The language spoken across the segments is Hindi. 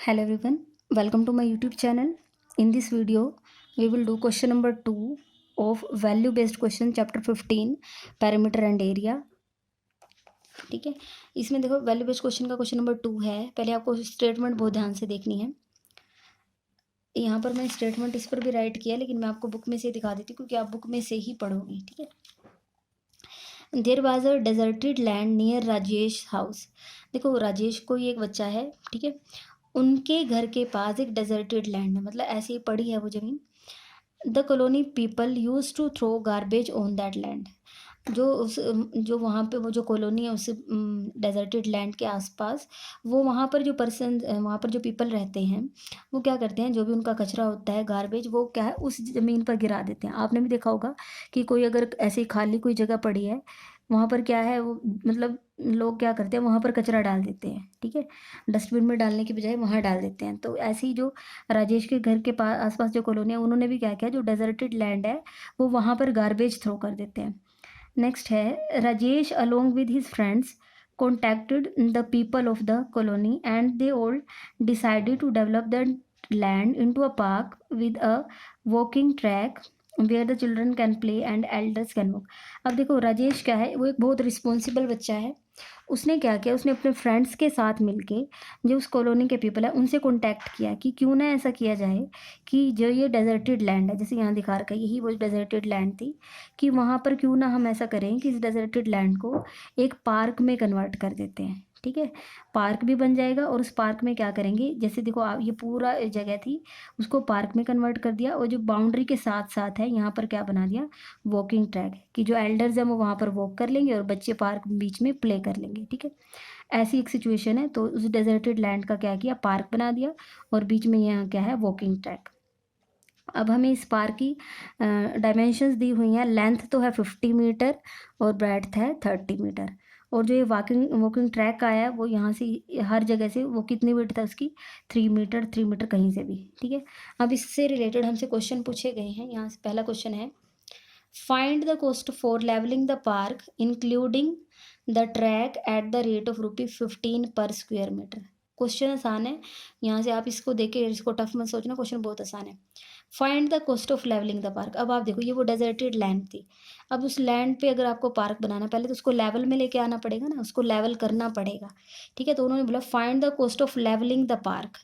Hello everyone, welcome to my YouTube channel. In this video, we will do question number 2 of value based question chapter 15 perimeter and area. ठीक है, इसमें देखो वैल्यू बेस्ड क्वेश्चन का क्वेश्चन नंबर 2 है. पहले आपको स्टेटमेंट बहुत ध्यान से देखनी है. यहाँ पर मैं स्टेटमेंट इस पर भी राइट किया, लेकिन मैं आपको बुक में से दिखा देती हूँ क्योंकि आप बुक में से ही पढ़ोगे. ठीक है. There was a deserted land near Rajesh house. देखो राजेश कोई एक बच्चा है. ठीक है, उनके घर के पास एक डेजर्टेड लैंड है, मतलब ऐसे ही पड़ी है वो ज़मीन. The colony people use to throw garbage on that land. जो वहाँ पे वो जो कॉलोनी है उस डेजर्टेड लैंड के आसपास, वो वहाँ पर जो पर्सन वहाँ पर जो पीपल रहते हैं वो क्या करते हैं, जो भी उनका कचरा होता है गार्बेज, वो क्या है उस ज़मीन पर गिरा देते हैं. आपने भी देखा होगा कि कोई अगर ऐसे खाली कोई जगह पड़ी है, वहाँ पर क्या है वो, मतलब लोग क्या करते हैं वहाँ पर कचरा डाल देते हैं. ठीक है, डस्टबिन में डालने की बजाय वहाँ डाल देते हैं. तो ऐसे ही जो राजेश के घर के पास आसपास जो कॉलोनी है, उन्होंने भी क्या किया, जो डेजर्टेड लैंड है वो वहाँ पर गार्बेज थ्रो कर देते हैं. नेक्स्ट है, Rajesh along with his friends contacted the people of the colony and they all decided to develop the land into a park with a walking track where the children can play and elders can walk. अब देखो राजेश क्या है, वो एक बहुत रिस्पॉन्सिबल बच्चा है. उसने क्या किया, उसने अपने फ्रेंड्स के साथ मिलके जो उस कॉलोनी के पीपल है उनसे कॉन्टैक्ट किया कि क्यों ना ऐसा किया जाए कि जो ये डेजर्टेड लैंड है, जैसे यहाँ दिखा रखा है, यही वो डेजर्टेड लैंड थी, कि वहाँ पर क्यों ना हम ऐसा करें कि इस डेजर्टेड लैंड को एक पार्क में कन्वर्ट कर देते हैं. ठीक है, पार्क भी बन जाएगा और उस पार्क में क्या करेंगे, जैसे देखो आप ये पूरा जगह थी उसको पार्क में कन्वर्ट कर दिया, और जो बाउंड्री के साथ साथ है यहाँ पर क्या बना दिया, वॉकिंग ट्रैक, कि जो एल्डर्स हैं वो वहाँ पर वॉक कर लेंगे और बच्चे पार्क बीच में प्ले कर लेंगे. ठीक है, ऐसी एक सिचुएशन है. तो उस डेजर्टेड लैंड का क्या किया, पार्क बना दिया और बीच में यहाँ क्या है, वॉकिंग ट्रैक. अब हमें इस पार्क की डायमेंशंस दी हुई हैं. लेंथ तो है 50 मीटर और ब्रेड्थ है 30 मीटर. और जो ये वॉकिंग ट्रैक आया है वो यहाँ से हर जगह से वो कितनी विड्थ है उसकी, 3 मीटर कहीं से भी. ठीक है, अब इससे रिलेटेड हमसे क्वेश्चन पूछे गए हैं. यहाँ से पहला क्वेश्चन है, find the cost for levelling the park including the track at the rate of ₹15 per square metre. Question आसान है, यहाँ से आप इसको देखे, इसको टफ मत सोचना, क्वेश्चन बहुत आसान है. Find the cost of levelling the park. अब आप देखो ये वो डेजर्टेड लैंड थी. अब उस लैंड पे अगर आपको पार्क बनाना, पहले तो उसको लेवल में लेके आना पड़ेगा ना, उसको लेवल करना पड़ेगा. ठीक है, तो उन्होंने बोला find the cost of levelling the park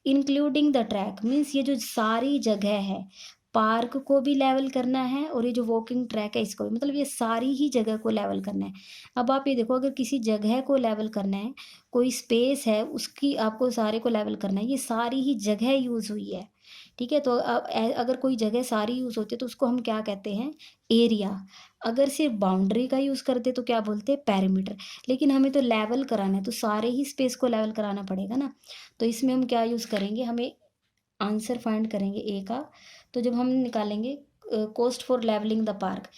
including the track. Means ये जो सारी जगह है, पार्क को भी लेवल करना है और ये जो वॉकिंग ट्रैक है इसको भी, मतलब ये सारी ही जगह को लेवल करना है. अब आप ये देखो, अगर किसी जगह को लेवल करना है, कोई स्पेस है उसकी आपको सारे को लेवल करना है, ये सारी ही जगह यूज़ हुई है. ठीक है, तो अब अगर कोई जगह सारी यूज़ होती है तो उसको हम क्या कहते हैं, एरिया. अगर सिर्फ बाउंड्री का यूज़ करते तो क्या बोलते हैं, पैरीमीटर. लेकिन हमें तो लेवल कराना है तो सारे ही स्पेस को लेवल कराना पड़ेगा ना. तो इसमें हम क्या यूज़ करेंगे, हमें आंसर फाइंड करेंगे ए का. तो जब हम निकालेंगे cost for levelling the park,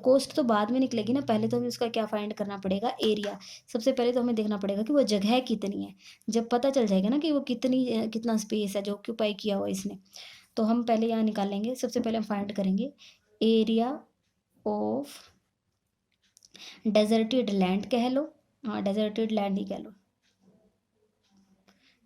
cost तो बाद में निकलेगी ना, पहले तो हमें उसका क्या फाइंड करना पड़ेगा, एरिया. सबसे पहले तो हमें देखना पड़ेगा कि वो जगह कितनी है. जब पता चल जाएगा ना कि वो कितना स्पेस है जो ऑक्यूपाई किया हुआ इसने, तो हम पहले यहाँ निकालेंगे. सबसे पहले हम फाइंड करेंगे एरिया ऑफ डेजर्टेड लैंड, कह लो. हाँ, डेजर्टेड लैंड ही कह लो,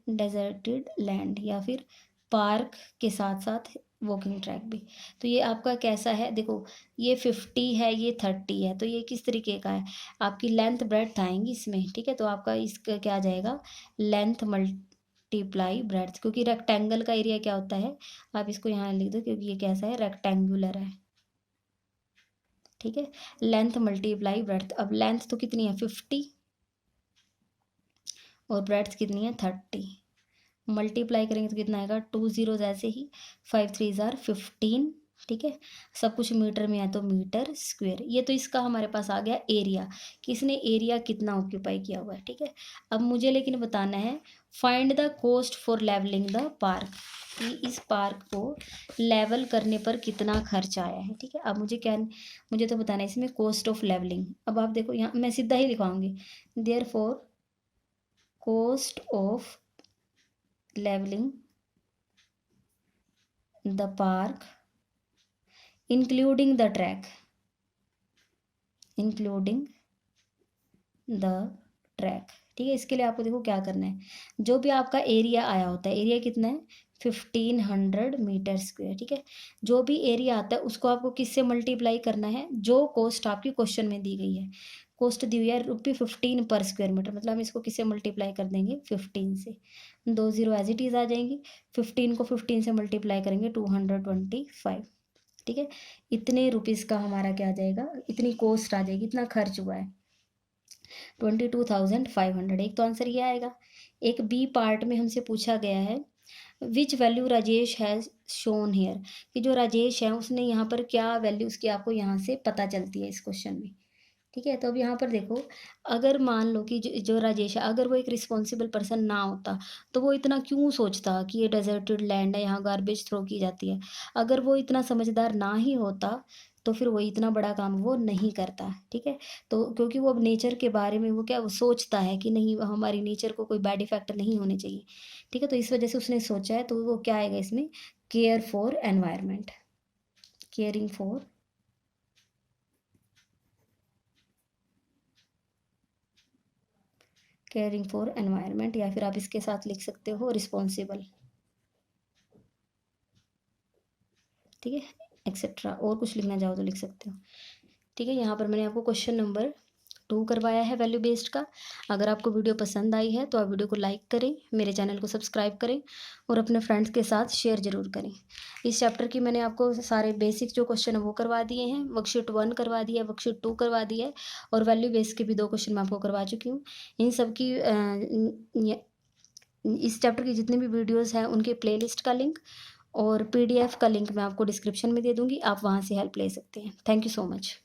डेजर्टेड लैंड, या फिर पार्क के साथ साथ वॉकिंग ट्रैक भी. तो ये आपका कैसा है, देखो ये 50 है, ये 30 है, तो ये किस तरीके का है, आपकी लेंथ ब्रेड्थ आएंगी इसमें. ठीक है, तो आपका इसका क्या आ जाएगा, लेंथ मल्टीप्लाई ब्रेड्थ, क्योंकि रेक्टेंगल का एरिया क्या होता है, आप इसको यहाँ लिख दो क्योंकि ये कैसा है, रेक्टेंगुलर है. ठीक है, लेंथ मल्टीप्लाई ब्रेड्थ. अब लेंथ तो कितनी है, 50, और ब्रेड्थ कितनी है, 30. मल्टीप्लाई करेंगे तो कितना आएगा, 2 जीरोज ऐसे ही, 5 3 जार 15. ठीक है, सब कुछ मीटर में है तो मीटर स्क्वेयर. ये तो इसका हमारे पास आ गया एरिया, कि इसने एरिया कितना ऑक्यूपाई किया हुआ है. ठीक है, अब मुझे लेकिन बताना है find the cost for levelling the park, कि इस पार्क को लेवल करने पर कितना खर्च आया है. ठीक है, अब मुझे तो बताना है इसमें कॉस्ट ऑफ लेवलिंग. अब आप देखो यहाँ मैं सीधा ही लिखवाऊंगी, therefore cost of leveling the park including the track ठीक है। इसके लिए आपको देखो क्या करना है, जो भी आपका एरिया आया होता है, एरिया कितना है 1500 मीटर स्क्वायर, ठीक है। जो भी एरिया आता है उसको आपको किससे मल्टीप्लाई करना है, जो कॉस्ट आपकी क्वेश्चन में दी गई है। कॉस्ट दी हुई है ₹15 पर स्क्वायर मीटर, मतलब हम इसको किससे मल्टीप्लाई कर देंगे 15 से, 2 जीरो एज इट इज़ आ जाएंगी। 15 को 15 से मल्टीप्लाई करेंगे 225, ठीक है। इतने रुपीज़ का हमारा क्या आ जाएगा, इतनी कॉस्ट आ जाएगी, इतना खर्च हुआ है 22,500। एक तो आंसर ये आएगा। एक बी पार्ट में हमसे पूछा गया है which value Rajesh has shown here, कि जो राजेश है उसने यहाँ पर क्या वैल्यू उसकी आपको यहाँ से पता चलती है इस क्वेश्चन में, ठीक है। तो अब यहाँ पर देखो, अगर मान लो कि जो राजेश है, अगर वो एक रिस्पॉन्सिबल पर्सन ना होता तो वो इतना क्यों सोचता कि ये डेजर्टेड लैंड है, यहाँ गार्बेज थ्रो की जाती है। अगर वो इतना समझदार ना ही होता तो फिर वो इतना बड़ा काम वो नहीं करता, ठीक है। तो क्योंकि वो अब नेचर के बारे में वो क्या वो सोचता है कि नहीं, हमारी नेचर को कोई बैड इफेक्ट नहीं होने चाहिए, ठीक है। तो इस वजह से उसने सोचा है, तो वो क्या आएगा इसमें, care for environment, caring for caring for environment, या फिर आप इसके साथ लिख सकते हो रिस्पॉन्सिबल, ठीक है, एक्सेट्रा। और कुछ लिखना चाहो तो लिख सकते हो, ठीक है। यहाँ पर मैंने आपको क्वेश्चन नंबर 2 करवाया है वैल्यू बेस्ड का। अगर आपको वीडियो पसंद आई है तो आप वीडियो को लाइक करें, मेरे चैनल को सब्सक्राइब करें और अपने फ्रेंड्स के साथ शेयर जरूर करें। इस चैप्टर की मैंने आपको सारे बेसिक जो क्वेश्चन है वो करवा दिए हैं, वर्कशीट 1 करवा दिया है, वर्कशीट 2 करवा दिया है, और वैल्यू बेस्ड के भी 2 क्वेश्चन मैं आपको करवा चुकी हूँ। इन सब की इस चैप्टर की जितनी भी वीडियोस हैं उनके प्लेलिस्ट का लिंक और पीडीएफ का लिंक मैं आपको डिस्क्रिप्शन में दे दूँगी, आप वहाँ से हेल्प ले सकते हैं। Thank you so much.